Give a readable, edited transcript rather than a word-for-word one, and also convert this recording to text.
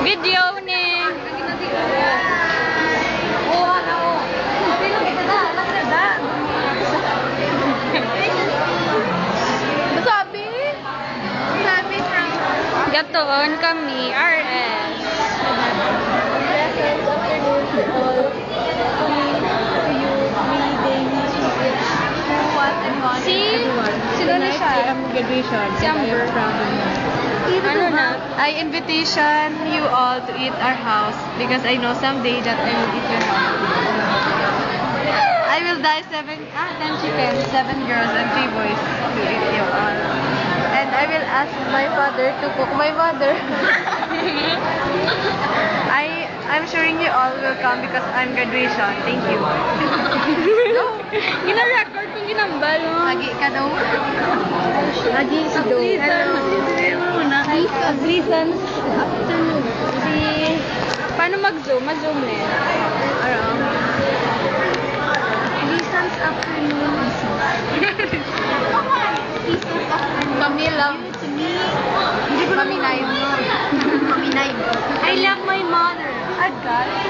Video ni. Gatoon kami, RS. Sino na siya? Graduation. Si Amber. Ano na? I invitation you all to eat our house because I know someday that I will eat your house. I will die 10 chickens, 7 girls and 3 boys to eat you all. And I will ask my father to cook my mother. I'm sure you all will come because I'm graduation. Thank you. Gina-record kung ginambal mo. Lagi ka daw. Lagi si Do. Hello. Reasons afternoon. Paano mag-zoom? Ma-zoom na yun. Reasons afternoon. Kami lang. Paminay. Paminay. I love my mother. I got it.